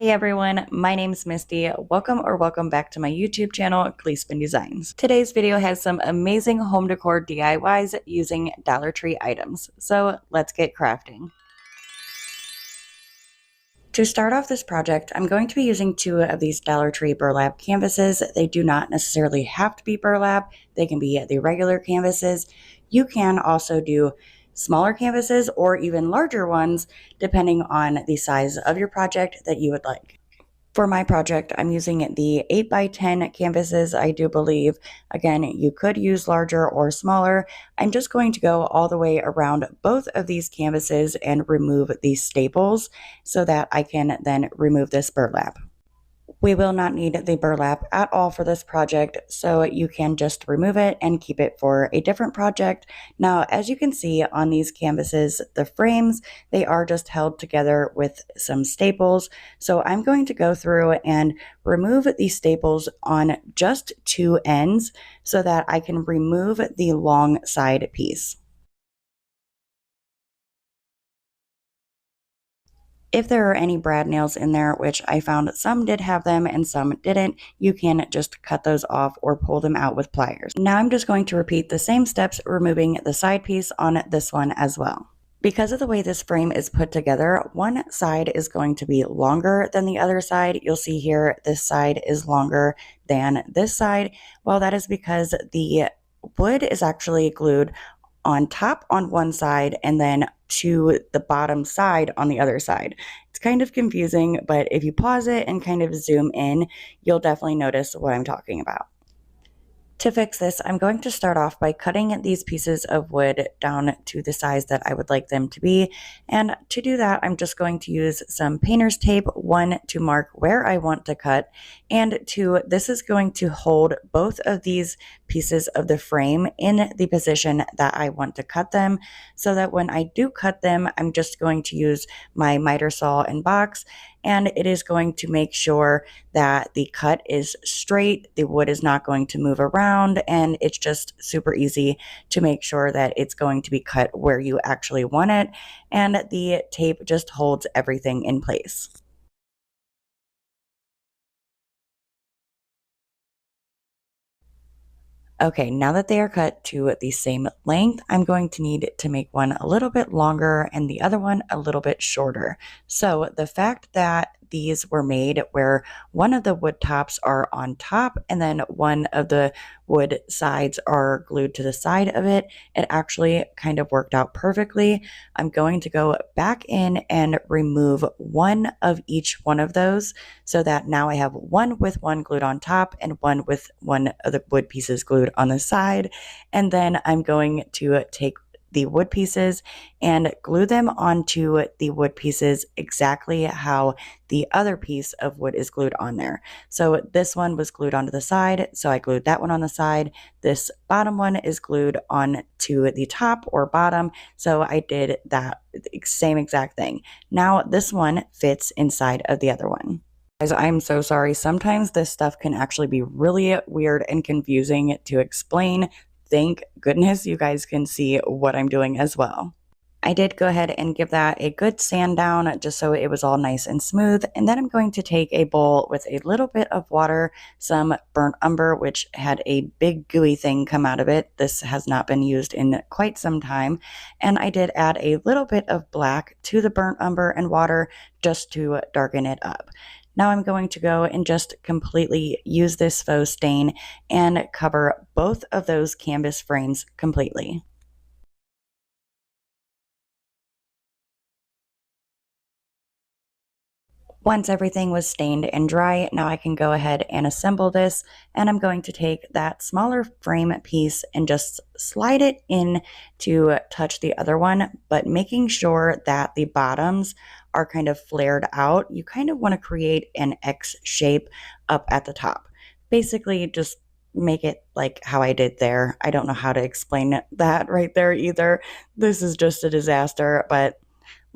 Hey everyone, my name's Misty. Welcome back to my YouTube channel, Gleespen Designs. Today's video has some amazing home decor DIYs using Dollar Tree items. So let's get crafting. To start off this project, I'm going to be using two of these Dollar Tree burlap canvases. They do not necessarily have to be burlap. They can be the regular canvases. You can also do smaller canvases or even larger ones depending on the size of your project that you would like. For my project, I'm using the 8x10 canvases, I do believe. Again, you could use larger or smaller. I'm just going to go all the way around both of these canvases and remove these staples so that I can then remove this burlap. We will not need the burlap at all for this project, so you can just remove it and keep it for a different project. Now, as you can see on these canvases, the frames, they are just held together with some staples. So I'm going to go through and remove these staples on just two ends so that I can remove the long side piece. If there are any brad nails in there, which I found some did have them and some didn't, you can just cut those off or pull them out with pliers. Now I'm just going to repeat the same steps, removing the side piece on this one as well. Because of the way this frame is put together, one side is going to be longer than the other side. You'll see here, this side is longer than this side. Well, that is because the wood is actually glued on top on one side and then to the bottom side on the other side. It's kind of confusing, but if you pause it and kind of zoom in, you'll definitely notice what I'm talking about. To fix this, I'm going to start off by cutting these pieces of wood down to the size that I would like them to be. And to do that, I'm just going to use some painter's tape, one to mark where I want to cut, and two, this is going to hold both of these pieces of the frame in the position that I want to cut them, so that when I do cut them, I'm just going to use my miter saw and box, and it is going to make sure that the cut is straight, the wood is not going to move around, and it's just super easy to make sure that it's going to be cut where you actually want it, and the tape just holds everything in place. Okay, now that they are cut to the same length, I'm going to need to make one a little bit longer and the other one a little bit shorter. So the fact that these were made where one of the wood tops are on top and then one of the wood sides are glued to the side of it, it actually kind of worked out perfectly. I'm going to go back in and remove one of each one of those so that now I have one with one glued on top and one with one of the wood pieces glued on the side. And then I'm going to take the wood pieces and glue them onto the wood pieces exactly how the other piece of wood is glued on there. So this one was glued onto the side, so I glued that one on the side. This bottom one is glued on to the top or bottom, so I did that same exact thing. Now this one fits inside of the other one. Guys, I'm so sorry. Sometimes this stuff can actually be really weird and confusing to explain. Thank goodness you guys can see what I'm doing as well. I did go ahead and give that a good sand down just so it was all nice and smooth. And then I'm going to take a bowl with a little bit of water, some burnt umber, which had a big gooey thing come out of it. This has not been used in quite some time. And I did add a little bit of black to the burnt umber and water just to darken it up. Now I'm going to go and just completely use this faux stain and cover both of those canvas frames completely. Once everything was stained and dry, now I can go ahead and assemble this, and I'm going to take that smaller frame piece and just slide it in to touch the other one, but making sure that the bottoms are kind of flared out. You kind of want to create an X shape up at the top. Basically, just make it like how I did there. I don't know how to explain that right there either. This is just a disaster, but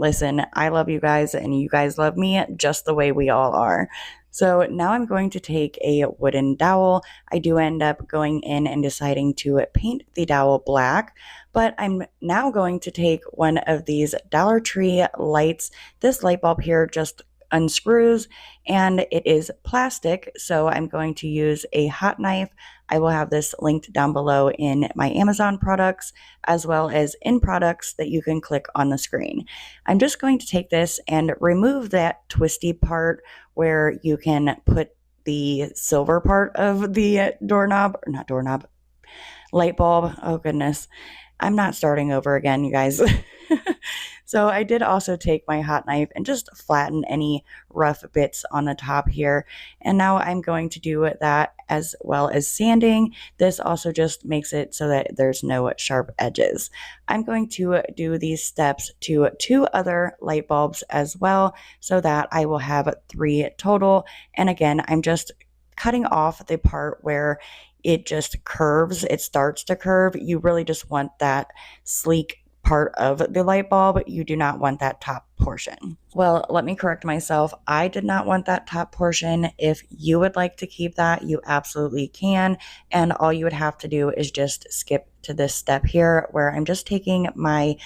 listen, I love you guys and you guys love me just the way we all are. So now I'm going to take a wooden dowel. I do end up going in and deciding to paint the dowel black, but I'm now going to take one of these Dollar Tree lights. This light bulb here just unscrews, and it is plastic, so I'm going to use a hot knife. I will have this linked down below in my Amazon products, as well as in products that you can click on the screen. I'm just going to take this and remove that twisty part where you can put the silver part of the doorknob, or not doorknob, light bulb. Oh goodness. I'm not starting over again, you guys. So I did also take my hot knife and just flatten any rough bits on the top here. And now I'm going to do that as well as sanding. This also just makes it so that there's no sharp edges. I'm going to do these steps to 2 other light bulbs as well, so that I will have 3 total. And again, I'm just cutting off the part where it just curves, it starts to curve. You really just want that sleek part of the light bulb. You do not want that top portion. Well, let me correct myself. I did not want that top portion. If you would like to keep that, you absolutely can. And all you would have to do is just skip to this step here where I'm just taking my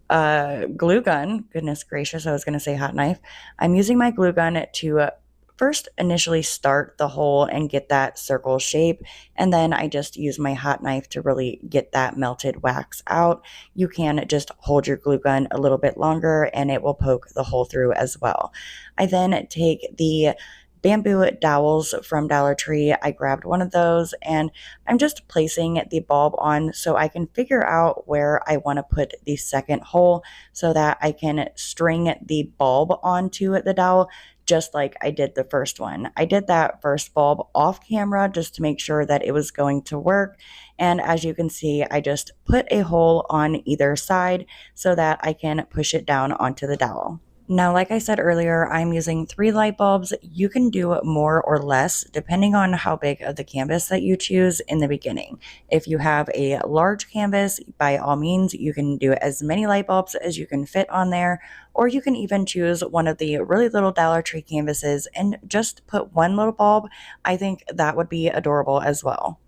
glue gun. Goodness gracious, I was going to say hot knife. I'm using my glue gun to first initially start the hole and get that circle shape, and then I just use my hot knife to really get that melted wax out. You can just hold your glue gun a little bit longer and it will poke the hole through as well. I then take the bamboo dowels from Dollar Tree. I grabbed one of those and I'm just placing the bulb on so I can figure out where I want to put the second hole so that I can string the bulb onto the dowel, just like I did the first one. I did that first bulb off camera just to make sure that it was going to work. And as you can see, I just put a hole on either side so that I can push it down onto the dowel. Now, like I said earlier, I'm using 3 light bulbs. You can do more or less depending on how big of the canvas that you choose in the beginning. If you have a large canvas, by all means, you can do as many light bulbs as you can fit on there, or you can even choose one of the really little Dollar Tree canvases and just put 1 little bulb. I think that would be adorable as well.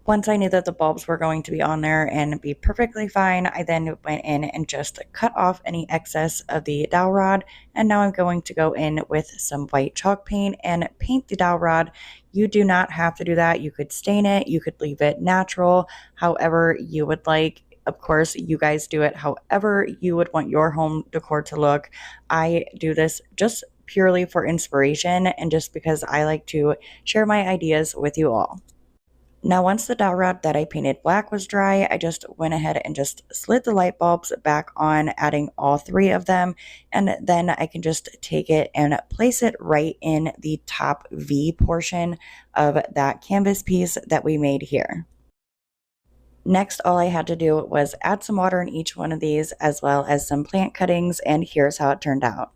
Once I knew that the bulbs were going to be on there and be perfectly fine, I then went in and just cut off any excess of the dowel rod. And now I'm going to go in with some white chalk paint and paint the dowel rod. You do not have to do that. You could stain it, you could leave it natural, however you would like. Of course, you guys do it however you would want your home decor to look. I do this just purely for inspiration and just because I like to share my ideas with you all. Now, once the dowel rod that I painted black was dry, I just went ahead and just slid the light bulbs back on, adding all 3 of them. And then I can just take it and place it right in the top V portion of that canvas piece that we made here. Next, all I had to do was add some water in each one of these, as well as some plant cuttings, and here's how it turned out.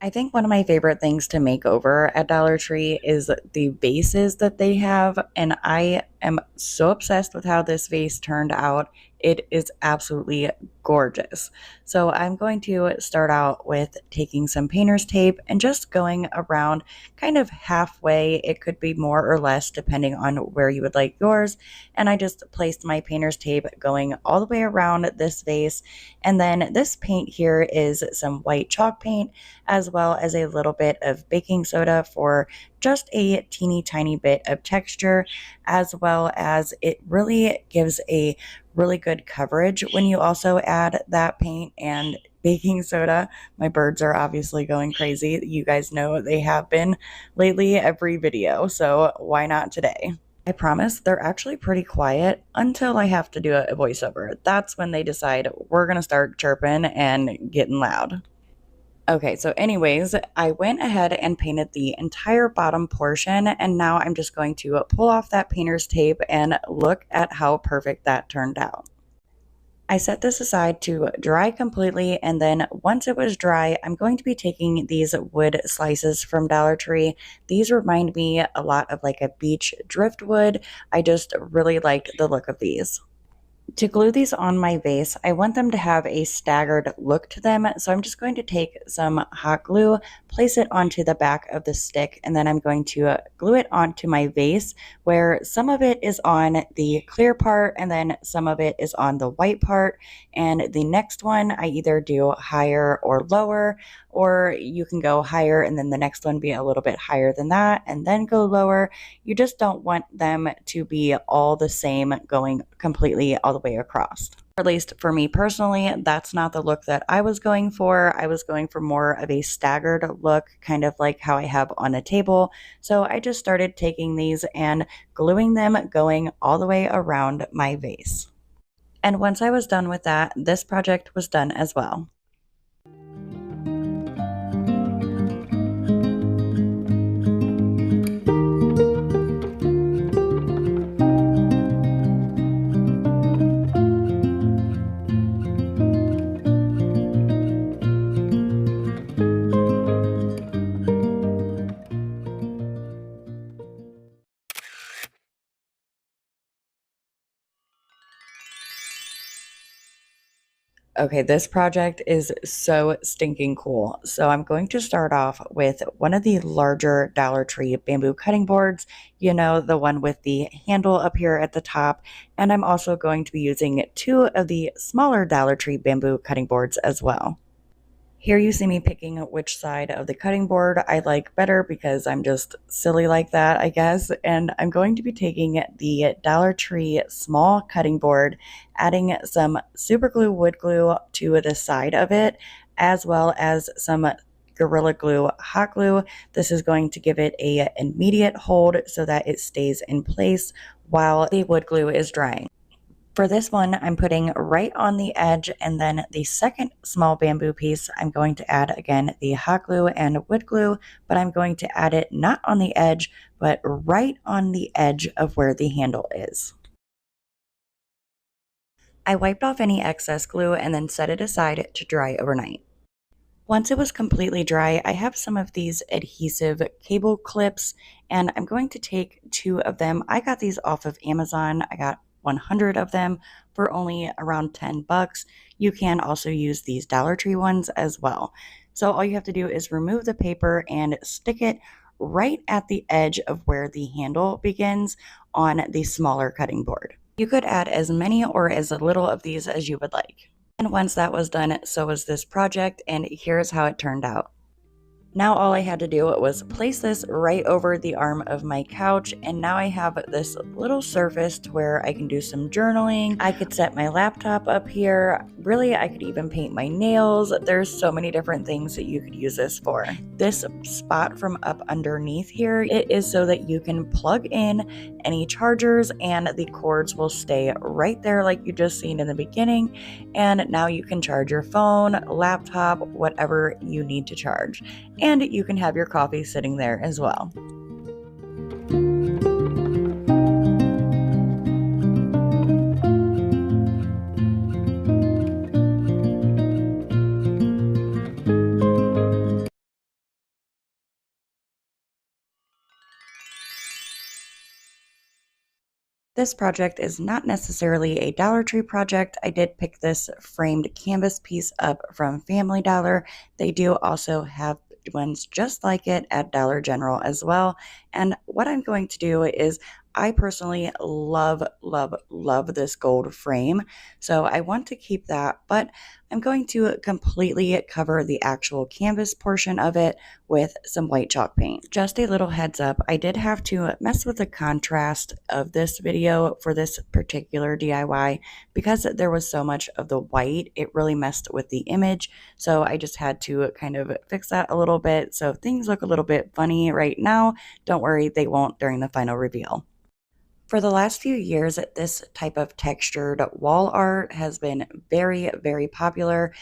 I think one of my favorite things to make over at Dollar Tree is the vases that they have, and I am so obsessed with how this vase turned out. It is absolutely gorgeous. So I'm going to start out with taking some painter's tape and just going around kind of halfway. It could be more or less depending on where you would like yours. And I just placed my painter's tape going all the way around this vase. And then this paint here is some white chalk paint, as well as a little bit of baking soda for just a teeny tiny bit of texture, as well as it really gives a really good coverage when you also add that paint and baking soda. My birds are obviously going crazy. You guys know they have been lately every video, so why not today? I promise they're actually pretty quiet until I have to do a voiceover. That's when they decide we're going to start chirping and getting loud. Okay, so anyways, I went ahead and painted the entire bottom portion, and now I'm just going to pull off that painter's tape and look at how perfect that turned out. I set this aside to dry completely, and then once it was dry, I'm going to be taking these wood slices from Dollar Tree. These remind me a lot of like a beech driftwood. I just really liked the look of these. To glue these on my vase, I want them to have a staggered look to them, so I'm just going to take some hot glue, place it onto the back of the stick, and then I'm going to glue it onto my vase, where some of it is on the clear part and then some of it is on the white part. And the next one I either do higher or lower, or you can go higher and then the next one be a little bit higher than that and then go lower. You just don't want them to be all the same going completely all the way across. Or at least for me personally, that's not the look that I was going for. I was going for more of a staggered look, kind of like how I have on a table. So I just started taking these and gluing them going all the way around my vase. And once I was done with that, this project was done as well. Okay, this project is so stinking cool. So I'm going to start off with one of the larger Dollar Tree bamboo cutting boards, you know, the one with the handle up here at the top. And I'm also going to be using two of the smaller Dollar Tree bamboo cutting boards as well. Here you see me picking which side of the cutting board I like better because I'm just silly like that, I guess. And I'm going to be taking the Dollar Tree small cutting board, adding some super glue wood glue to the side of it, as well as some Gorilla Glue hot glue. This is going to give it a immediate hold so that it stays in place while the wood glue is drying. For this one, I'm putting right on the edge, and then the second small bamboo piece, I'm going to add again the hot glue and wood glue, but I'm going to add it not on the edge, but right on the edge of where the handle is. I wiped off any excess glue and then set it aside to dry overnight. Once it was completely dry, I have some of these adhesive cable clips, and I'm going to take two of them. I got these off of Amazon. I got 100 of them for only around 10 bucks. You can also use these Dollar Tree ones as well. So all you have to do is remove the paper and stick it right at the edge of where the handle begins on the smaller cutting board. You could add as many or as little of these as you would like. And once that was done, so was this project, and here's how it turned out. Now all I had to do was place this right over the arm of my couch, and now I have this little surface to where I can do some journaling. I could set my laptop up here. Really, I could even paint my nails. There's so many different things that you could use this for. This spot from up underneath here, it is so that you can plug in any chargers and the cords will stay right there like you just seen in the beginning. And now you can charge your phone, laptop, whatever you need to charge. And you can have your coffee sitting there as well. This project is not necessarily a Dollar Tree project. I did pick this framed canvas piece up from Family Dollar. They do also have ones just like it at Dollar General as well. And what I'm going to do is I personally love, love, love this gold frame. So I want to keep that, but I'm going to completely cover the actual canvas portion of it with some white chalk paint. Just a little heads up, I did have to mess with the contrast of this video for this particular DIY because there was so much of the white, it really messed with the image. So I just had to kind of fix that a little bit. So if things look a little bit funny right now, don't worry, they won't during the final reveal. For the last few years, this type of textured wall art has been very, very popular.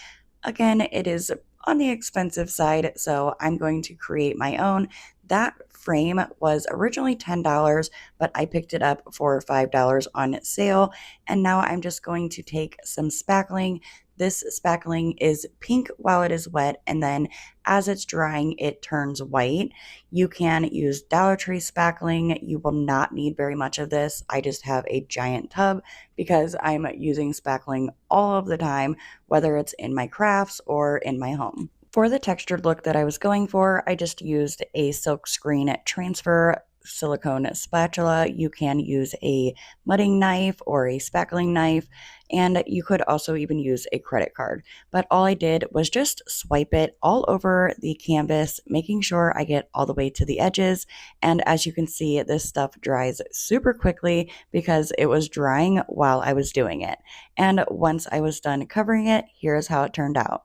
Again, it is on the expensive side, so I'm going to create my own. That frame was originally $10, but I picked it up for $5 on sale, and now I'm just going to take some spackling. This spackling is pink while it is wet, and then as it's drying, it turns white. You can use Dollar Tree spackling. You will not need very much of this. I just have a giant tub because I'm using spackling all of the time, whether it's in my crafts or in my home. For the textured look that I was going for, I just used a silk screen transfer silicone spatula. You can use a mudding knife or a spackling knife, and you could also even use a credit card. But all I did was just swipe it all over the canvas, making sure I get all the way to the edges. And as you can see, this stuff dries super quickly because it was drying while I was doing it. And once I was done covering it, here's how it turned out.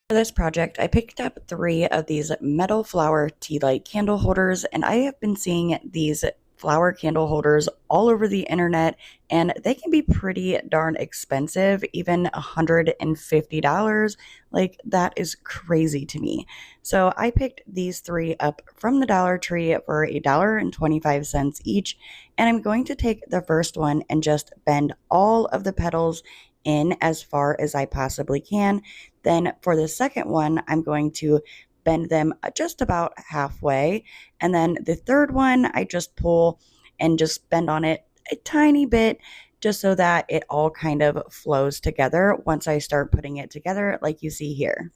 For this project, I picked up 3 of these metal flower tea light candle holders, and I have been seeing these flower candle holders all over the internet, and they can be pretty darn expensive, even $150. Like, that is crazy to me. So I picked these 3 up from the Dollar Tree for $1.25 each, and I'm going to take the first one and just bend all of the petals in as far as I possibly can. Then for the second one, I'm going to bend them just about halfway. And then the third one, I just pull and just bend on it a tiny bit just so that it all kind of flows together once I start putting it together like you see here.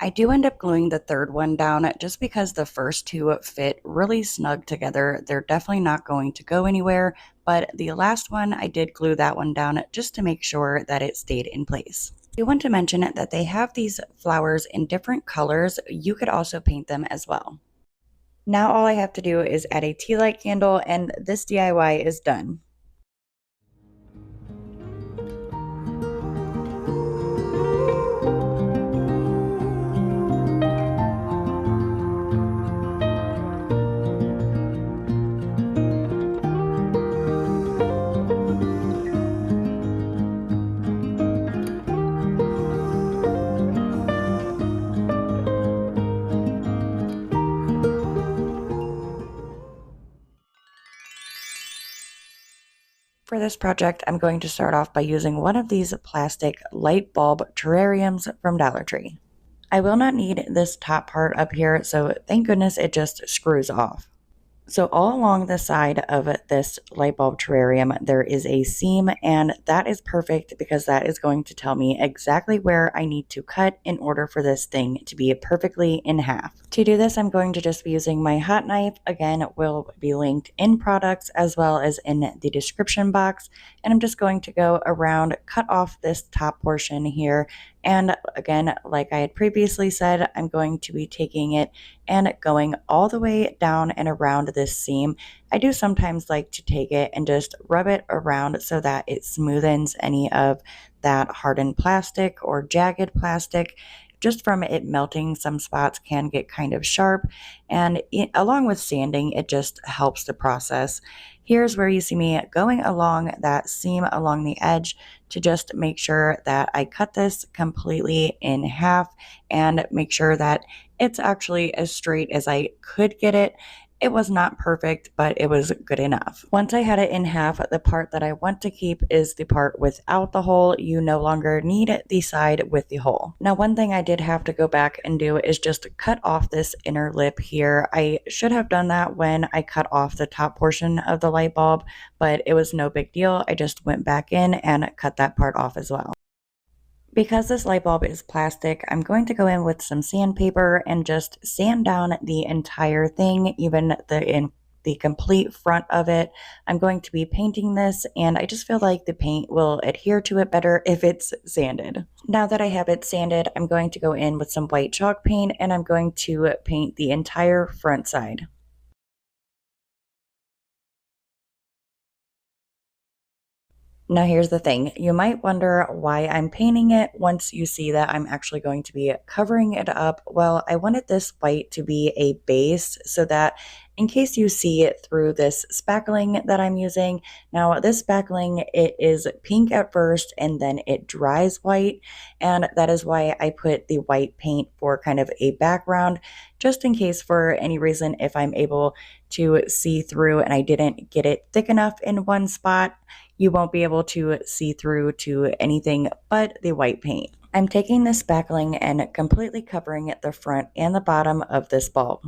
I do end up gluing the third one down just because the first 2 fit really snug together. They're definitely not going to go anywhere, but the last one, I did glue that one down just to make sure that it stayed in place. I do want to mention that they have these flowers in different colors. You could also paint them as well. Now all I have to do is add a tea light candle, and this DIY is done. For this project, I'm going to start off by using one of these plastic light bulb terrariums from Dollar Tree. I will not need this top part up here, so thank goodness it just screws off. So all along the side of this light bulb terrarium, there is a seam, and that is perfect because that is going to tell me exactly where I need to cut in order for this thing to be perfectly in half. To do this, I'm going to just be using my hot knife. Again, it will be linked in products as well as in the description box. And I'm just going to go around, cut off this top portion here. And again, like I had previously said, I'm going to be taking it and going all the way down and around this seam. I do sometimes like to take it and just rub it around so that it smoothens any of that hardened plastic or jagged plastic. Just from it melting, some spots can get kind of sharp, and along with sanding, it just helps the process. Here's where you see me going along that seam along the edge to just make sure that I cut this completely in half and make sure that it's actually as straight as I could get it. It was not perfect, but it was good enough. Once I had it in half, the part that I want to keep is the part without the hole. You no longer need the side with the hole. Now, one thing I did have to go back and do is just cut off this inner lip here. I should have done that when I cut off the top portion of the light bulb, but it was no big deal. I just went back in and cut that part off as well. Because this light bulb is plastic, I'm going to go in with some sandpaper and just sand down the entire thing, even the the complete front of it. I'm going to be painting this, and I just feel like the paint will adhere to it better if it's sanded. Now that I have it sanded, I'm going to go in with some white chalk paint, and I'm going to paint the entire front side. Now, here's the thing. You might wonder why I'm painting it once you see that I'm actually going to be covering it up. Well, I wanted this white to be a base so that in case you see it through this spackling that I'm using. Now, this spackling, it is pink at first and then it dries white. And that is why I put the white paint for kind of a background, just in case for any reason if I'm able to see through and I didn't get it thick enough in one spot, you won't be able to see through to anything but the white paint. I'm taking this spackling and completely covering the front and the bottom of this bulb.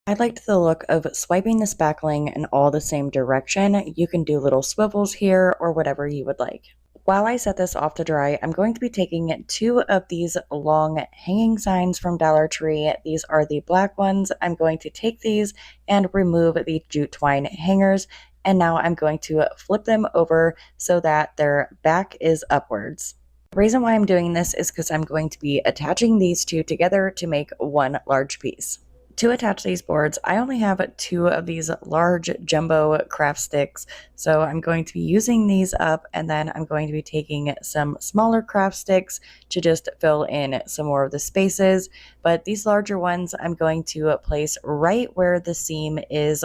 I liked the look of swiping the spackling in all the same direction. You can do little swivels here or whatever you would like. While I set this off to dry, I'm going to be taking 2 of these long hanging signs from Dollar Tree. These are the black ones. I'm going to take these and remove the jute twine hangers, and now I'm going to flip them over so that their back is upwards. The reason why I'm doing this is because I'm going to be attaching these two together to make one large piece. To attach these boards, I only have 2 of these large jumbo craft sticks, so I'm going to be using these up, and then I'm going to be taking some smaller craft sticks to just fill in some more of the spaces. But these larger ones I'm going to place right where the seam is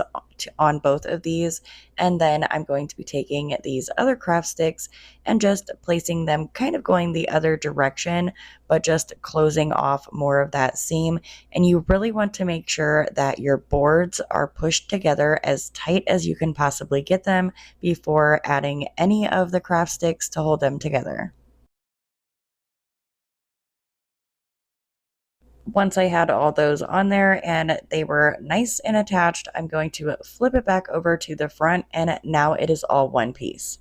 on both of these, and then I'm going to be taking these other craft sticks and just placing them kind of going the other direction, but just closing off more of that seam. And you really want to make sure that your boards are pushed together as tight as you can possibly get them before adding any of the craft sticks to hold them together. Once I had all those on there and they were nice and attached, I'm going to flip it back over to the front, and now it is all one piece.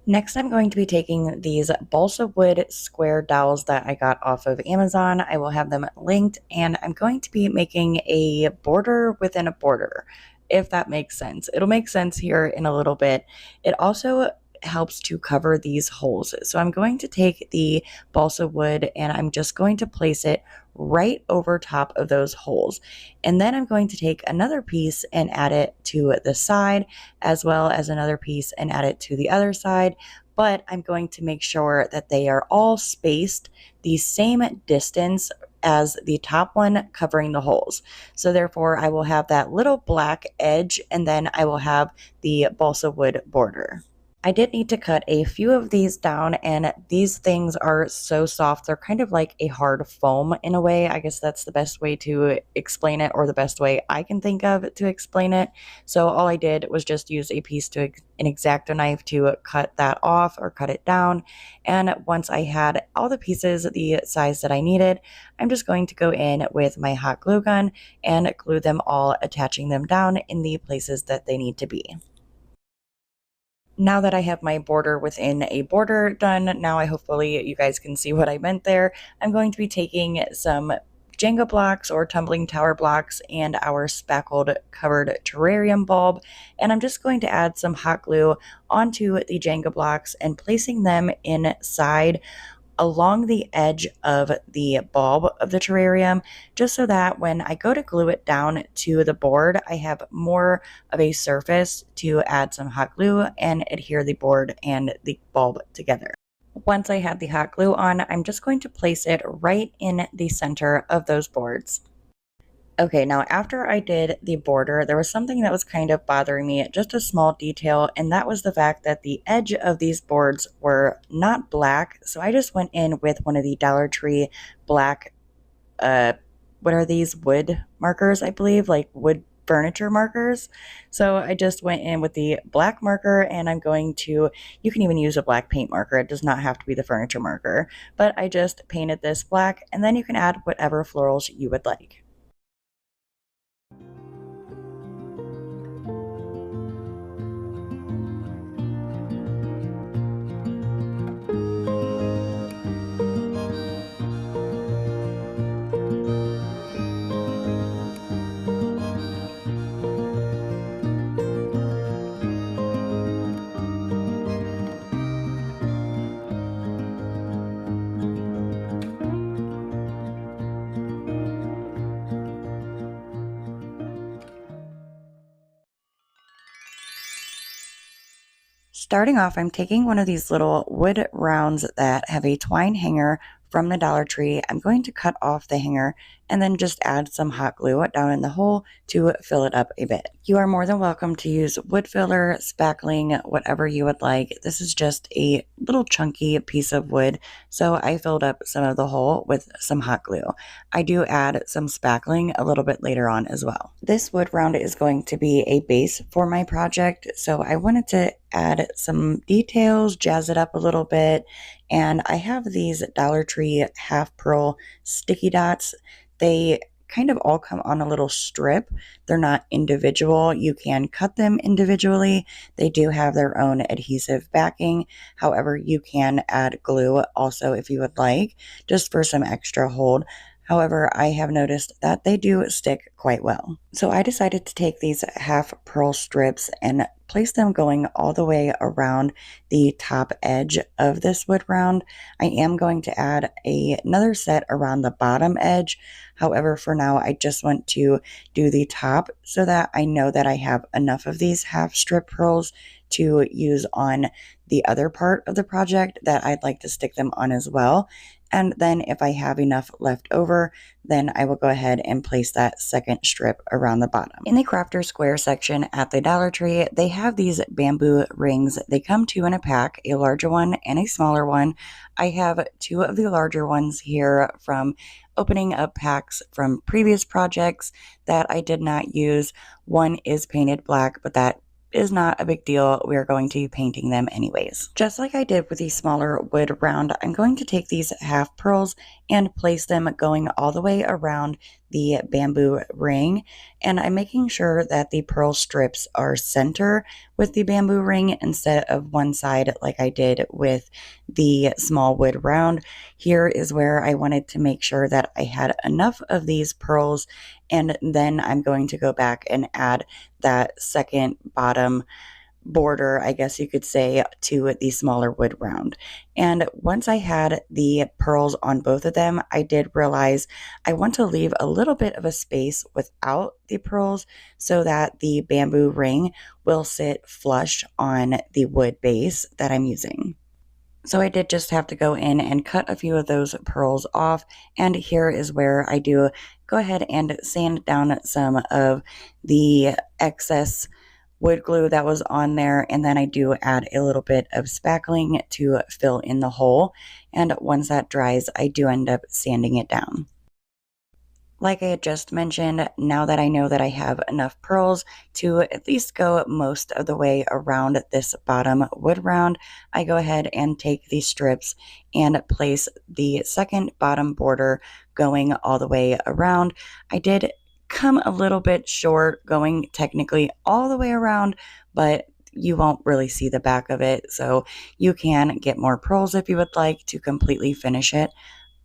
Next, I'm going to be taking these balsa wood square dowels that I got off of Amazon. I will have them linked, and I'm going to be making a border within a border, if that makes sense. It'll make sense here in a little bit. It also helps to cover these holes. So I'm going to take the balsa wood and I'm just going to place it right over top of those holes. And then I'm going to take another piece and add it to the side, as well as another piece and add it to the other side. But I'm going to make sure that they are all spaced the same distance as the top one covering the holes. So therefore I will have that little black edge, and then I will have the balsa wood border. I did need to cut a few of these down, and these things are so soft. They're kind of like a hard foam in a way. I guess that's the best way to explain it, or the best way I can think of to explain it. So all I did was just use a piece to an X-Acto knife to cut that off or cut it down. And once I had all the pieces the size that I needed, I'm just going to go in with my hot glue gun and glue them all, attaching them down in the places that they need to be. Now that I have my border within a border done, now hopefully you guys can see what I meant there. I'm going to be taking some Jenga blocks or tumbling tower blocks and our spackled covered terrarium bulb, and I'm just going to add some hot glue onto the Jenga blocks and placing them inside along the edge of the bulb of the terrarium, just so that when I go to glue it down to the board, I have more of a surface to add some hot glue and adhere the board and the bulb together. Once I have the hot glue on, I'm just going to place it right in the center of those boards. Okay, now after I did the border, there was something that was kind of bothering me, just a small detail, and that was the fact that the edge of these boards were not black. So I just went in with one of the Dollar Tree black, what are these, wood markers, I believe, like wood furniture markers. So I just went in with the black marker, and I'm going to, you can even use a black paint marker. It does not have to be the furniture marker, but I just painted this black, and then you can add whatever florals you would like. Starting off, I'm taking one of these little wood rounds that have a twine hanger from the Dollar Tree. I'm going to cut off the hanger and then just add some hot glue down in the hole to fill it up a bit. You are more than welcome to use wood filler, spackling, whatever you would like. This is just a little chunky piece of wood, so I filled up some of the hole with some hot glue. I do add some spackling a little bit later on as well. This wood round is going to be a base for my project, so I wanted to add some details, jazz it up a little bit, and I have these Dollar Tree half pearl sticky dots. They kind of all come on a little strip. They're not individual. You can cut them individually. They do have their own adhesive backing. However, you can add glue also if you would like, just for some extra hold. However, I have noticed that they do stick quite well. So I decided to take these half pearl strips and place them going all the way around the top edge of this wood round. I am going to add another set around the bottom edge. However, for now, I just want to do the top so that I know that I have enough of these half strip pearls to use on the other part of the project that I'd like to stick them on as well. And then if I have enough left over, then I will go ahead and place that second strip around the bottom. In the Crafter Square section at the Dollar Tree, they have these bamboo rings. They come two in a pack, a larger one and a smaller one. I have two of the larger ones here from opening up packs from previous projects that I did not use. One is painted black, but that is not a big deal. We are going to be painting them anyways. Just like I did with the smaller wood round, I'm going to take these half pearls and place them going all the way around the bamboo ring, and I'm making sure that the pearl strips are center with the bamboo ring instead of one side like I did with the small wood round. Here is where I wanted to make sure that I had enough of these pearls, and then I'm going to go back and add that second bottom border, I guess you could say, to the smaller wood round. And once I had the pearls on both of them, I did realize I want to leave a little bit of a space without the pearls so that the bamboo ring will sit flush on the wood base that I'm using. So I did just have to go in and cut a few of those pearls off, and here is where I do go ahead and sand down some of the excess wood glue that was on there, and then I do add a little bit of spackling to fill in the hole, and once that dries, I do end up sanding it down. Like I had just mentioned, now that I know that I have enough pearls to at least go most of the way around this bottom wood round, I go ahead and take these strips and place the second bottom border going all the way around. I did come a little bit short going technically all the way around, but you won't really see the back of it, so you can get more pearls if you would like to completely finish it.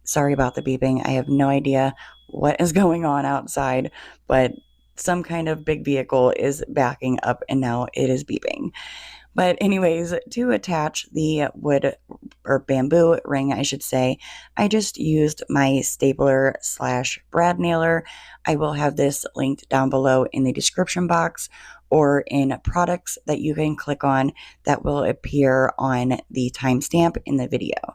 Sorry about the beeping. I have no idea what is going on outside, but some kind of big vehicle is backing up and now it is beeping. But anyways, to attach the wood or bamboo ring, I should say, I just used my stapler / brad nailer. I will have this linked down below in the description box or in products that you can click on that will appear on the timestamp in the video.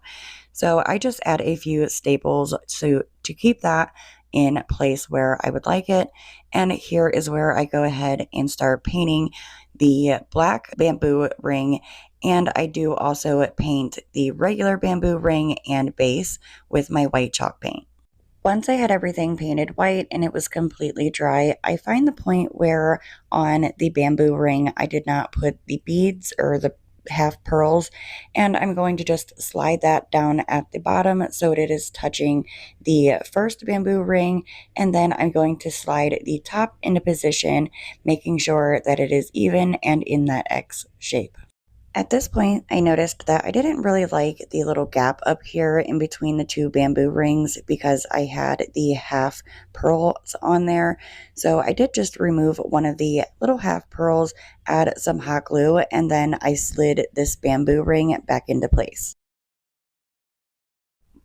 So I just add a few staples to keep that in place where I would like it. And here is where I go ahead and start painting the black bamboo ring. And I do also paint the regular bamboo ring and base with my white chalk paint. Once I had everything painted white and it was completely dry, I find the point where on the bamboo ring I did not put the beads or the half pearls, and I'm going to just slide that down at the bottom so it is touching the first bamboo ring, and then I'm going to slide the top into position, making sure that it is even and in that X shape. At this point, I noticed that I didn't really like the little gap up here in between the two bamboo rings because I had the half pearls on there. So I did just remove one of the little half pearls, add some hot glue, and then I slid this bamboo ring back into place.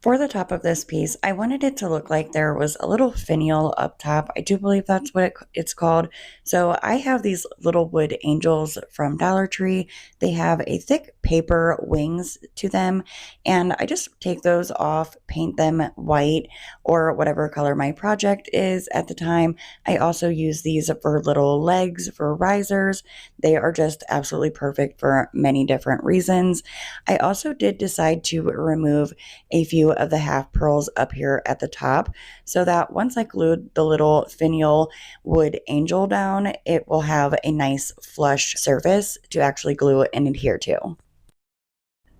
For the top of this piece, I wanted it to look like there was a little finial up top. I do believe that's what it's called. So I have these little wood angels from Dollar Tree. They have a thick paper wings to them, and I just take those off, paint them white or whatever color my project is at the time. I also use these for little legs for risers. They are just absolutely perfect for many different reasons. I also did decide to remove a few of the half pearls up here at the top so that once I glued the little finial wood angel down, it will have a nice flush surface to actually glue and adhere to.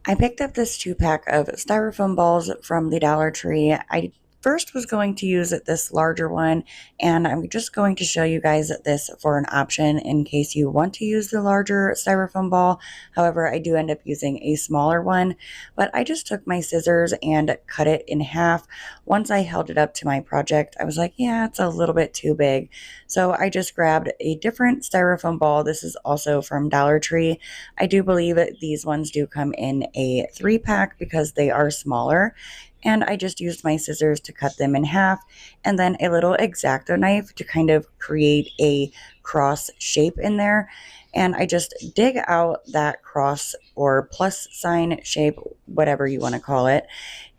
I picked up this 2-pack of styrofoam balls from the Dollar Tree. I first was going to use this larger one, and I'm just going to show you guys this for an option in case you want to use the larger styrofoam ball. However, I do end up using a smaller one, but I just took my scissors and cut it in half. Once I held it up to my project, I was like, yeah, it's a little bit too big. So I just grabbed a different styrofoam ball. This is also from Dollar Tree. I do believe that these ones do come in a 3-pack because they are smaller. And I just used my scissors to cut them in half, and then a little X-Acto knife to kind of create a cross shape in there. And I just dig out that cross or plus sign shape, whatever you want to call it.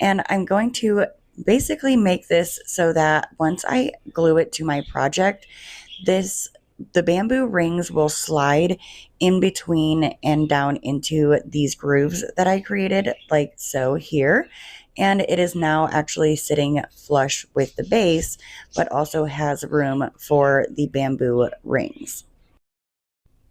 And I'm going to basically make this so that once I glue it to my project, the bamboo rings will slide in between and down into these grooves that I created, like so here. And it is now actually sitting flush with the base, but also has room for the bamboo rings.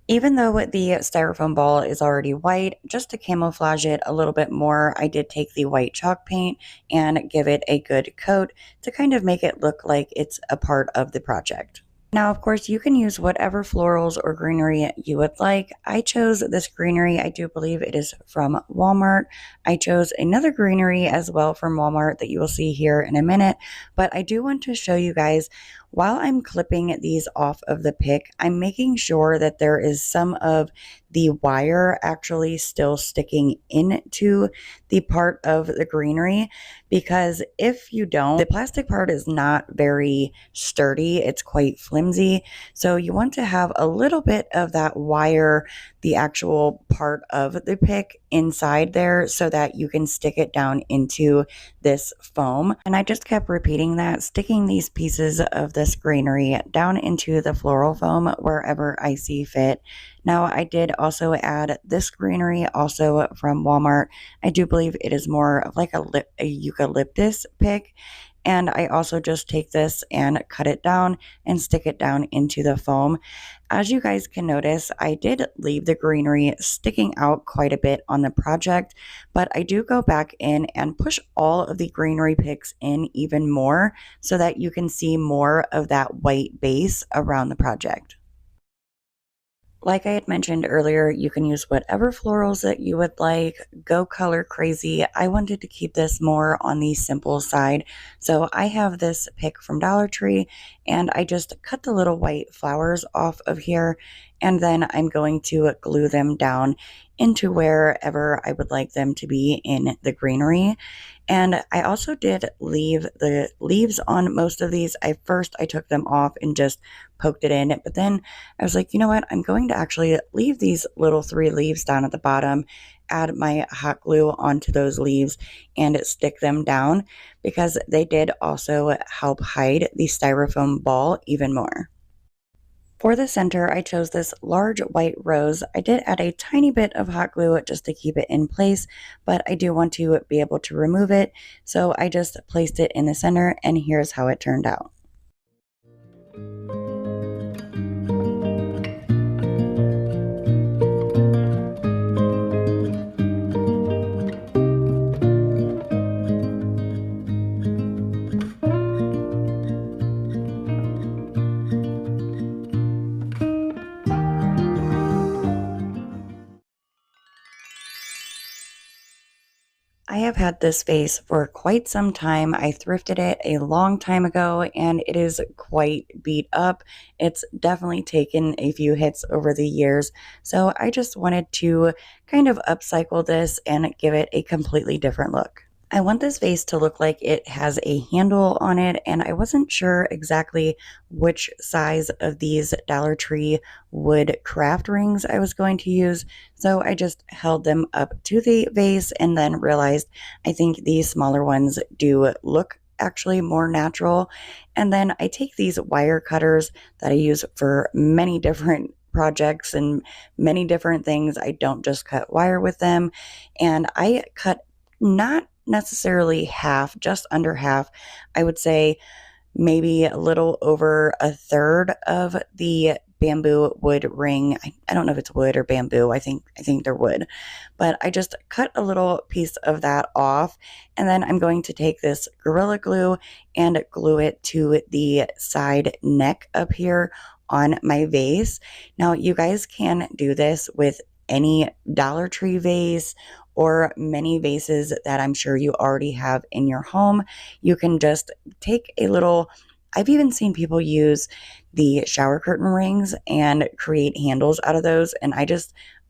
Even though the styrofoam ball is already white, just to camouflage it a little bit more, I did take the white chalk paint and give it a good coat to kind of make it look like it's a part of the project. Now, of course, you can use whatever florals or greenery you would like. I chose this greenery. I do believe it is from Walmart. I chose another greenery as well from Walmart that you will see here in a minute. But I do want to show you guys, while I'm clipping these off of the pick, I'm making sure that there is some of the wire actually still sticking into the part of the greenery, because if you don't, the plastic part is not very sturdy. It's quite flimsy. So you want to have a little bit of that wire, the actual part of the pick inside there so that you can stick it down into this foam. And I just kept repeating that, sticking these pieces of this greenery down into the floral foam wherever I see fit. Now, I did also add this greenery, also from Walmart. I do believe it is more of like a eucalyptus pick. And I also just take this and cut it down and stick it down into the foam. As you guys can notice, I did leave the greenery sticking out quite a bit on the project, but I do go back in and push all of the greenery picks in even more so that you can see more of that white base around the project. Like I had mentioned earlier, you can use whatever florals that you would like. Go color crazy. I wanted to keep this more on the simple side. So I have this pick from Dollar Tree, and I just cut the little white flowers off of here, and then I'm going to glue them down into wherever I would like them to be in the greenery. And I also did leave the leaves on most of these. I took them off and just poked it in, but then I was like, you know what? I'm going to actually leave these little 3 leaves down at the bottom, add my hot glue onto those leaves and stick them down, because they did also help hide the styrofoam ball even more. For the center, I chose this large white rose. I did add a tiny bit of hot glue just to keep it in place, but I do want to be able to remove it. So I just placed it in the center, and here's how it turned out. I have had this vase for quite some time. I thrifted it a long time ago, and it is quite beat up. It's definitely taken a few hits over the years. So I just wanted to kind of upcycle this and give it a completely different look. I want this vase to look like it has a handle on it, and I wasn't sure exactly which size of these Dollar Tree wood craft rings I was going to use, so I just held them up to the vase and then realized I think these smaller ones do look actually more natural. And then I take these wire cutters that I use for many different projects and many different things. I don't just cut wire with them, and I cut not necessarily half, just under half. I would say maybe a little over a third of the bamboo wood ring. I don't know if it's wood or bamboo. I think they're wood. But I just cut a little piece of that off, and then I'm going to take this Gorilla Glue and glue it to the side neck up here on my vase. Now, you guys can do this with any Dollar Tree vase or many vases that I'm sure you already have in your home. You can just take a little, I've even seen people use the shower curtain rings and create handles out of those. And I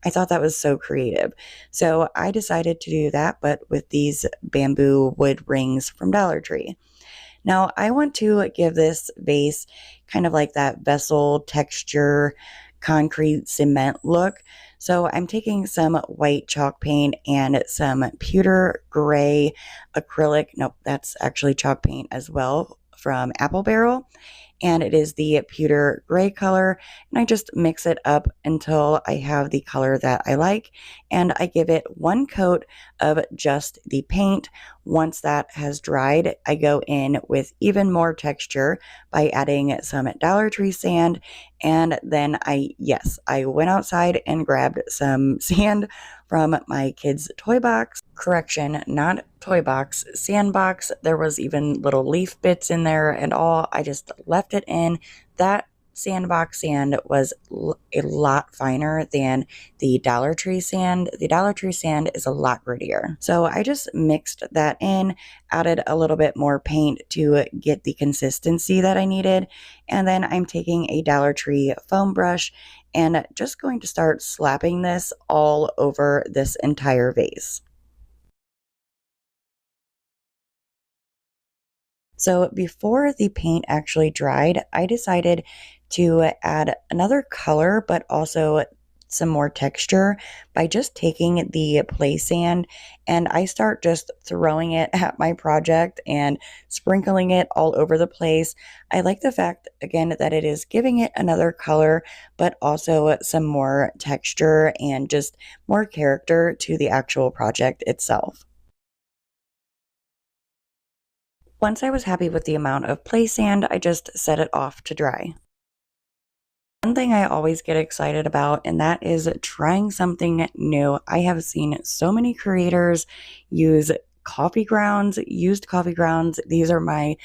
thought that was so creative. So I decided to do that, but with these bamboo wood rings from Dollar Tree. Now, I want to give this vase kind of like that vessel texture, concrete cement look. So I'm taking some white chalk paint and some pewter gray acrylic. Nope, that's actually chalk paint as well from Apple Barrel, and it is the pewter gray color, and I just mix it up until I have the color that I like, and I give it one coat of just the paint. Once that has dried, I go in with even more texture by adding some Dollar Tree sand, and then I went outside and grabbed some sand from my kids' toy box. Correction, not toy box, sandbox. There was even little leaf bits in there and all. I just left it in. That sandbox sand was a lot finer than the Dollar Tree sand. The Dollar Tree sand is a lot grittier. So I just mixed that in, added a little bit more paint to get the consistency that I needed. And then I'm taking a Dollar Tree foam brush and just going to start slapping this all over this entire vase. So before the paint actually dried, I decided to add another color, but also some more texture by just taking the play sand, and I start just throwing it at my project and sprinkling it all over the place. I like the fact, again, that it is giving it another color, but also some more texture and just more character to the actual project itself. Once I was happy with the amount of play sand, I just set it off to dry. One thing I always get excited about, and that is trying something new. I have seen so many creators use coffee grounds, used coffee grounds. These are my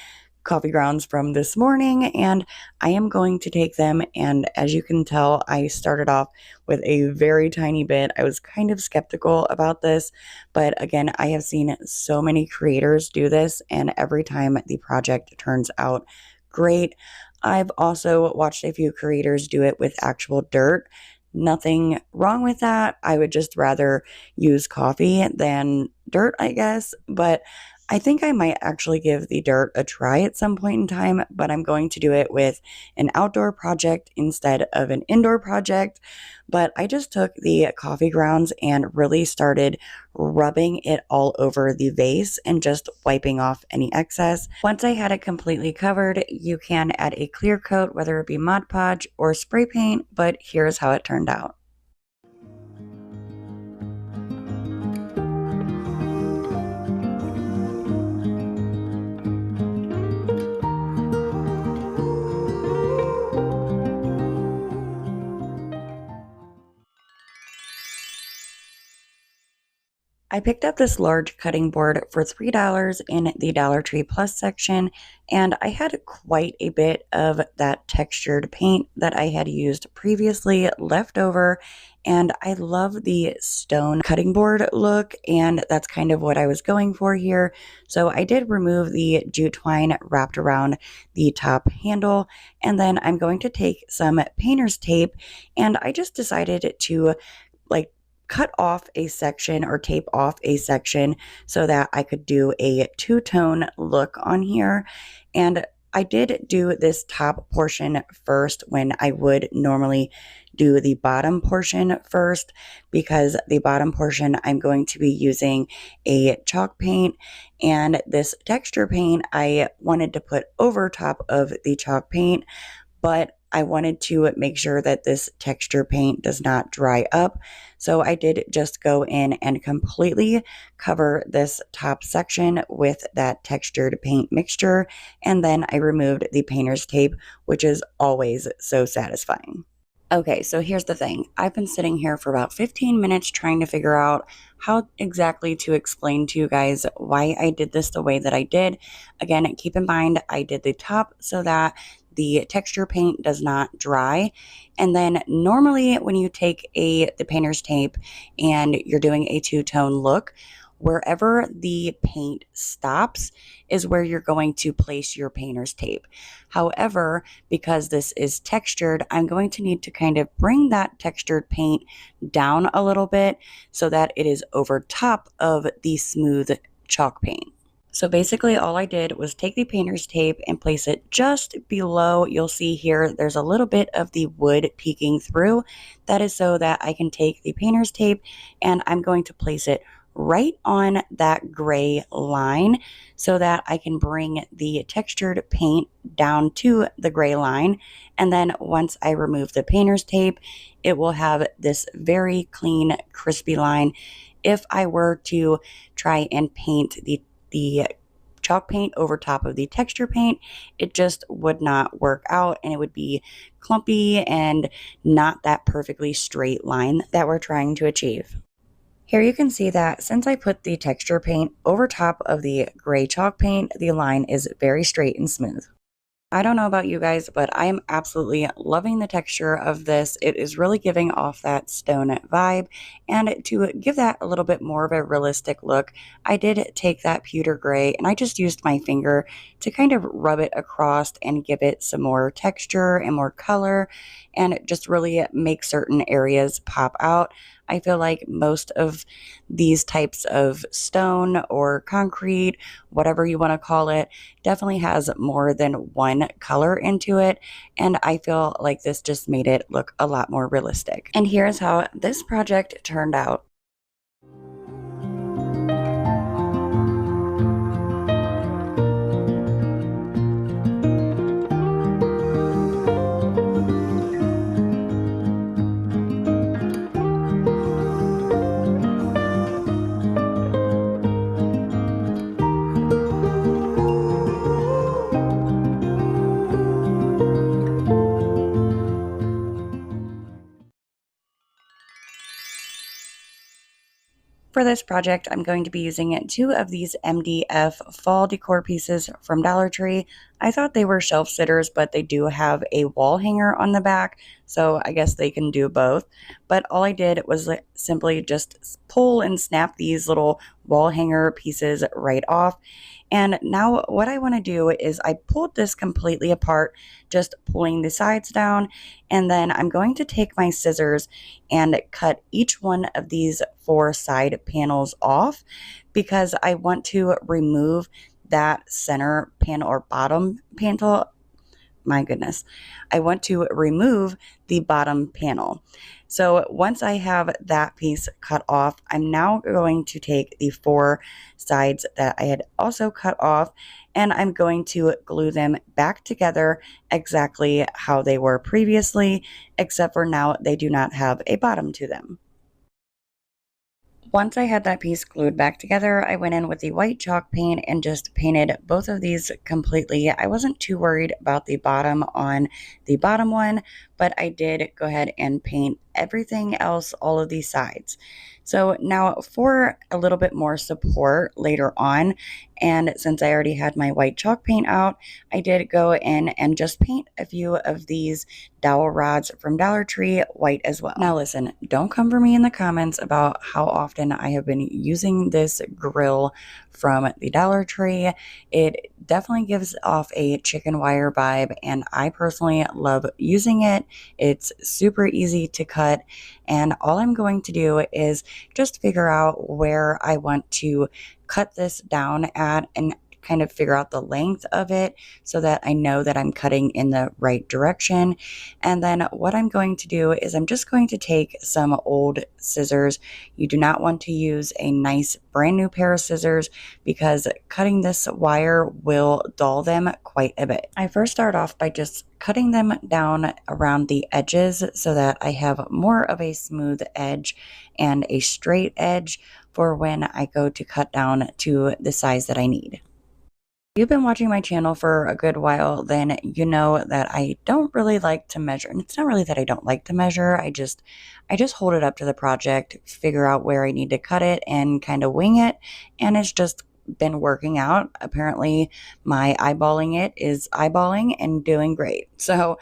coffee grounds from this morning, and I am going to take them, and as you can tell, I started off with a very tiny bit. I was kind of skeptical about this, but again, I have seen so many creators do this, and every time the project turns out great. I've also watched a few creators do it with actual dirt. Nothing wrong with that. I would just rather use coffee than dirt, I guess, but I think I might actually give the dirt a try at some point in time, but I'm going to do it with an outdoor project instead of an indoor project. But I just took the coffee grounds and really started rubbing it all over the vase and just wiping off any excess. Once I had it completely covered, you can add a clear coat, whether it be Mod Podge or spray paint, but here's how it turned out. I picked up this large cutting board for $3 in the Dollar Tree Plus section, and I had quite a bit of that textured paint that I had used previously left over, and I love the stone cutting board look, and that's kind of what I was going for here. So I did remove the jute twine wrapped around the top handle, and then I'm going to take some painter's tape, and I just decided to like cut off a section or tape off a section so that I could do a two-tone look on here. And I did do this top portion first when I would normally do the bottom portion first, because the bottom portion I'm going to be using a chalk paint, and this texture paint I wanted to put over top of the chalk paint, but I wanted to make sure that this texture paint does not dry up. So I did just go in and completely cover this top section with that textured paint mixture. And then I removed the painter's tape, which is always so satisfying. Okay, so here's the thing. I've been sitting here for about 15 minutes trying to figure out how exactly to explain to you guys why I did this the way that I did. Again, keep in mind, I did the top so that the texture paint does not dry. And then normally when you take the painter's tape and you're doing a two-tone look, wherever the paint stops is where you're going to place your painter's tape. However, because this is textured, I'm going to need to kind of bring that textured paint down a little bit so that it is over top of the smooth chalk paint. So basically all I did was take the painter's tape and place it just below. You'll see here there's a little bit of the wood peeking through. That is so that I can take the painter's tape and I'm going to place it right on that gray line so that I can bring the textured paint down to the gray line. And then once I remove the painter's tape, it will have this very clean, crispy line. If I were to try and paint the chalk paint over top of the texture paint, it just would not work out and it would be clumpy and not that perfectly straight line that we're trying to achieve. Here you can see that since I put the texture paint over top of the gray chalk paint, the line is very straight and smooth. I don't know about you guys, but I am absolutely loving the texture of this. It is really giving off that stone vibe. And to give that a little bit more of a realistic look, I did take that pewter gray and I just used my finger to kind of rub it across and give it some more texture and more color and just really make certain areas pop out. I feel like most of these types of stone or concrete, whatever you want to call it, definitely has more than one color into it. And I feel like this just made it look a lot more realistic. And here's how this project turned out. For this project, I'm going to be using 2 of these MDF fall decor pieces from Dollar Tree. I thought they were shelf sitters, but they do have a wall hanger on the back, so I guess they can do both. But all I did was simply just pull and snap these little wall hanger pieces right off. And now what I want to do is I pulled this completely apart, just pulling the sides down, and then I'm going to take my scissors and cut each one of these 4 side panels off because I want to remove that center panel or bottom panel. My goodness, I want to remove the bottom panel. So once I have that piece cut off, I'm now going to take the 4 sides that I had also cut off and I'm going to glue them back together exactly how they were previously, except for now they do not have a bottom to them. Once I had that piece glued back together, I went in with the white chalk paint and just painted both of these completely. I wasn't too worried about the bottom on the bottom one, but I did go ahead and paint everything else, all of these sides. So now for a little bit more support later on, and since I already had my white chalk paint out, I did go in and just paint a few of these dowel rods from Dollar Tree white as well. Now listen, don't come for me in the comments about how often I have been using this grill from the Dollar Tree. It definitely gives off a chicken wire vibe and I personally love using it. It's super easy to cut cut, and all I'm going to do is just figure out where I want to cut this down at and kind of figure out the length of it so that I know that I'm cutting in the right direction. And then what I'm going to do is I'm just going to take some old scissors. You do not want to use a nice brand new pair of scissors because cutting this wire will dull them quite a bit. I first start off by just cutting them down around the edges so that I have more of a smooth edge and a straight edge for when I go to cut down to the size that I need. If you've been watching my channel for a good while, then you know that I don't really like to measure. And it's not really that I don't like to measure. I just hold it up to the project, figure out where I need to cut it and kind of wing it. And it's just been working out. Apparently my eyeballing it is eyeballing and doing great. So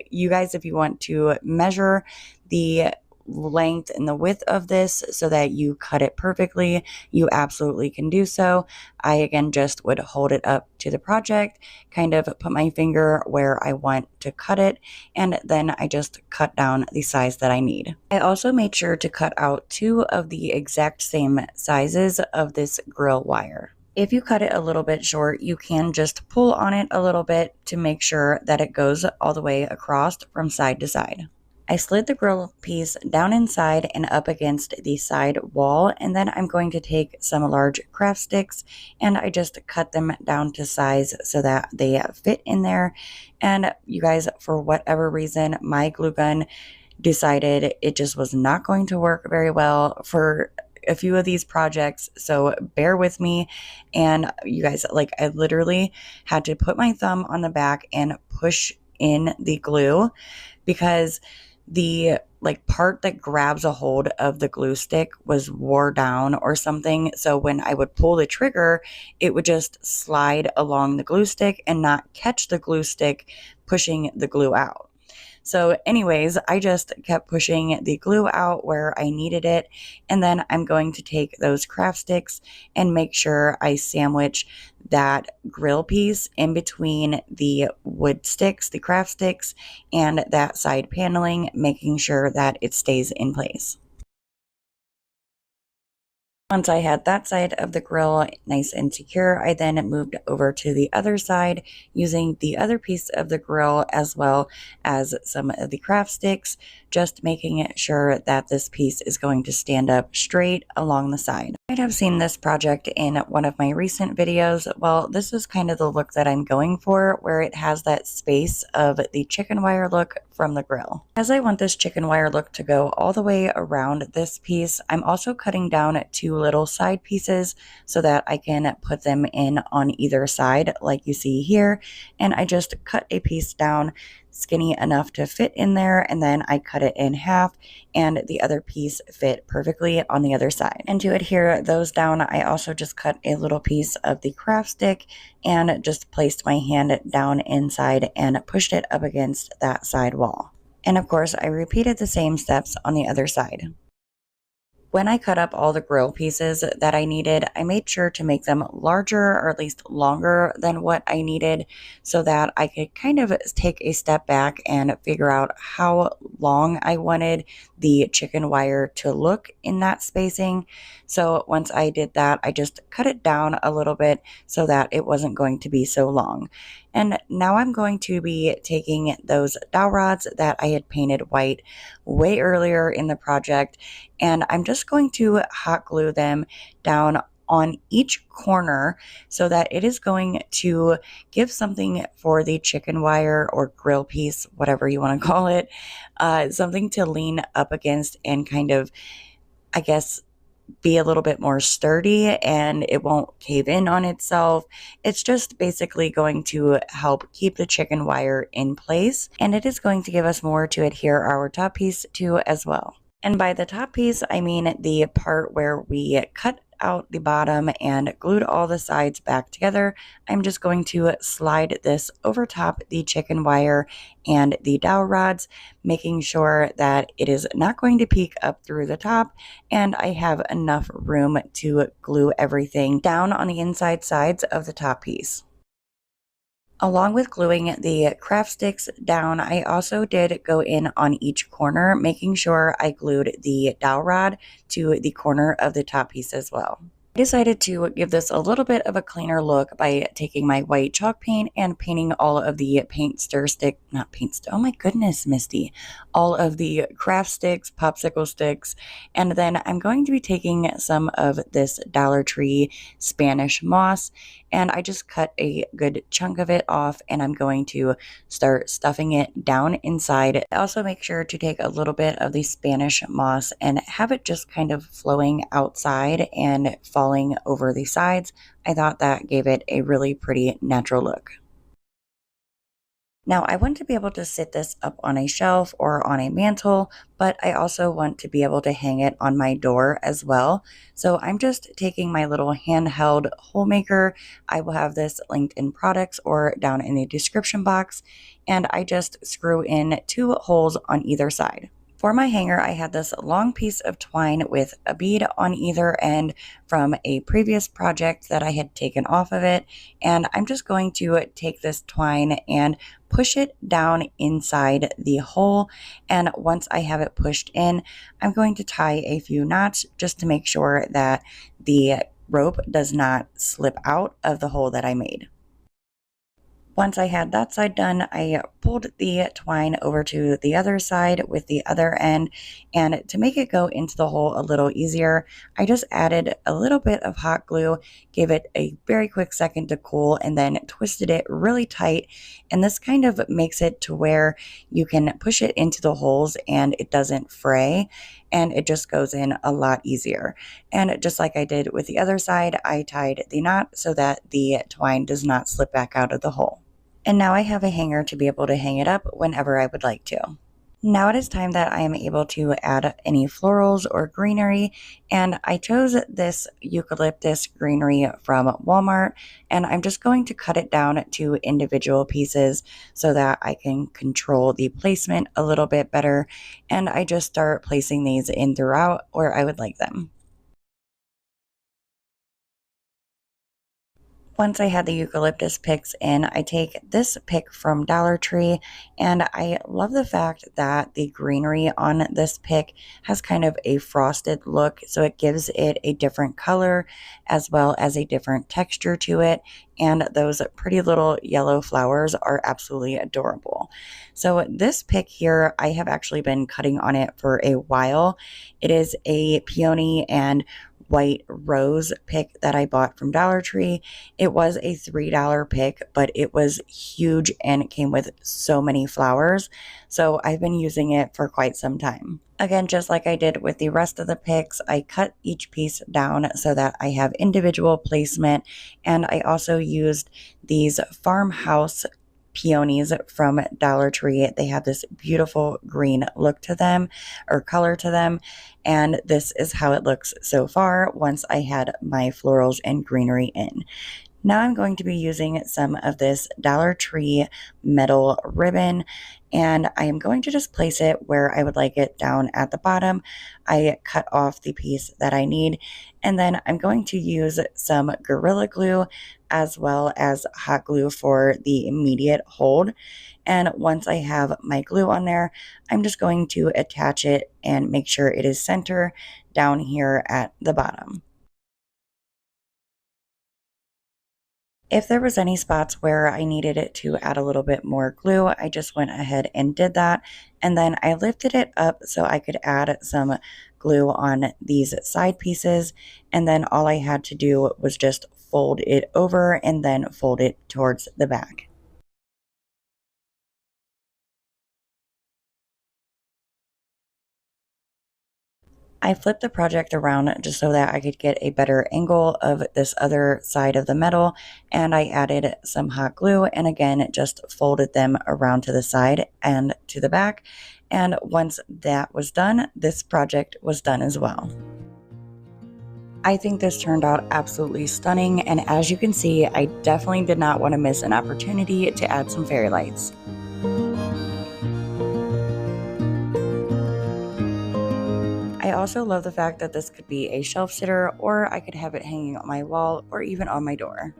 you guys, if you want to measure the length and the width of this so that you cut it perfectly, you absolutely can do so. I again just would hold it up to the project, kind of put my finger where I want to cut it, and then I just cut down the size that I need. I also made sure to cut out 2 of the exact same sizes of this grill wire. If you cut it a little bit short, you can just pull on it a little bit to make sure that it goes all the way across from side to side. I slid the grill piece down inside and up against the side wall, and then I'm going to take some large craft sticks and I just cut them down to size so that they fit in there. And you guys, for whatever reason, my glue gun decided it just was not going to work very well for a few of these projects, so bear with me. And you guys, like, I literally had to put my thumb on the back and push in the glue because the part that grabs a hold of the glue stick was wore down or something. So when I would pull the trigger, it would just slide along the glue stick and not catch the glue stick pushing the glue out. So anyways, I just kept pushing the glue out where I needed it. And then I'm going to take those craft sticks and make sure I sandwich that grill piece in between the wood sticks, the craft sticks, and that side paneling, making sure that it stays in place. Once I had that side of the grill nice and secure, I then moved over to the other side using the other piece of the grill as well as some of the craft sticks, just making sure that this piece is going to stand up straight along the side. You might have seen this project in one of my recent videos. Well, this is kind of the look that I'm going for, where it has that space of the chicken wire look from the grill. As I want this chicken wire look to go all the way around this piece, I'm also cutting down 2 little side pieces so that I can put them in on either side like you see here. And I just cut a piece down skinny enough to fit in there, and then I cut it in half and the other piece fit perfectly on the other side. And to adhere those down, I also just cut a little piece of the craft stick and just placed my hand down inside and pushed it up against that side wall. And of course, I repeated the same steps on the other side. When I cut up all the grill pieces that I needed, I made sure to make them larger, or at least longer than what I needed, so that I could kind of take a step back and figure out how long I wanted the chicken wire to look in that spacing. So once I did that, I just cut it down a little bit so that it wasn't going to be so long. And now I'm going to be taking those dowel rods that I had painted white way earlier in the project, and I'm just going to hot glue them down on each corner so that it is going to give something for the chicken wire or grill piece, whatever you want to call it, something to lean up against and kind of, I guess, be a little bit more sturdy, and it won't cave in on itself. It's just basically going to help keep the chicken wire in place, and it is going to give us more to adhere our top piece to as well. And by the top piece, I mean the part where we cut out the bottom and glued all the sides back together. I'm just going to slide this over top the chicken wire and the dowel rods, making sure that it is not going to peek up through the top, and I have enough room to glue everything down on the inside sides of the top piece. Along with gluing the craft sticks down, I also did go in on each corner, making sure I glued the dowel rod to the corner of the top piece as well. I decided to give this a little bit of a cleaner look by taking my white chalk paint and painting all of the oh my goodness, Misty, all of the craft sticks, popsicle sticks, and then I'm going to be taking some of this Dollar Tree Spanish moss, and I just cut a good chunk of it off, and I'm going to start stuffing it down inside. Also make sure to take a little bit of the Spanish moss and have it just kind of flowing outside and falling over the sides. I thought that gave it a really pretty natural look. Now, I want to be able to sit this up on a shelf or on a mantle, but I also want to be able to hang it on my door as well. So I'm just taking my little handheld hole maker. I will have this linked in products or down in the description box. And I just screw in 2 holes on either side. For my hanger, I had this long piece of twine with a bead on either end from a previous project that I had taken off of it. And I'm just going to take this twine and push it down inside the hole. And once I have it pushed in, I'm going to tie a few knots just to make sure that the rope does not slip out of the hole that I made. Once I had that side done, I pulled the twine over to the other side with the other end, and to make it go into the hole a little easier, I just added a little bit of hot glue, gave it a very quick second to cool, and then twisted it really tight, and this kind of makes it to where you can push it into the holes and it doesn't fray, and it just goes in a lot easier. And just like I did with the other side, I tied the knot so that the twine does not slip back out of the hole. And now I have a hanger to be able to hang it up whenever I would like to. Now it is time that I am able to add any florals or greenery, and I chose this eucalyptus greenery from Walmart, and I'm just going to cut it down to individual pieces so that I can control the placement a little bit better, and I just start placing these in throughout where I would like them. Once I had the eucalyptus picks in, I take this pick from Dollar Tree, and I love the fact that the greenery on this pick has kind of a frosted look, so it gives it a different color as well as a different texture to it, and those pretty little yellow flowers are absolutely adorable. So this pick here, I have actually been cutting on it for a while. It is a peony and white rose pick that I bought from Dollar Tree. It was a $3 pick, but it was huge and it came with so many flowers. So I've been using it for quite some time. Again, just like I did with the rest of the picks, I cut each piece down so that I have individual placement. And I also used these farmhouse peonies from Dollar Tree. They have this beautiful green look to them or color to them. And this is how it looks so far once I had my florals and greenery in. Now I'm going to be using some of this Dollar Tree metal ribbon, and I am going to just place it where I would like it down at the bottom. I cut off the piece that I need, and then I'm going to use some Gorilla Glue as well as hot glue for the immediate hold. And once I have my glue on there, I'm just going to attach it and make sure it is center down here at the bottom. If there was any spots where I needed it to add a little bit more glue, I just went ahead and did that. And then I lifted it up so I could add some glue on these side pieces. And then all I had to do was just fold it over and then fold it towards the back. I flipped the project around just so that I could get a better angle of this other side of the metal, and I added some hot glue and again just folded them around to the side and to the back. And once that was done, this project was done as well. I think this turned out absolutely stunning, and as you can see, I definitely did not want to miss an opportunity to add some fairy lights. I also love the fact that this could be a shelf sitter, or I could have it hanging on my wall or even on my door.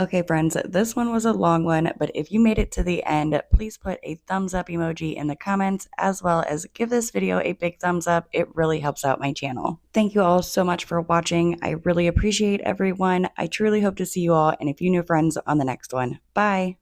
Okay, friends, this one was a long one, but if you made it to the end, please put a thumbs up emoji in the comments, as well as give this video a big thumbs up. It really helps out my channel. Thank you all so much for watching. I really appreciate everyone. I truly hope to see you all and a few new friends on the next one. Bye!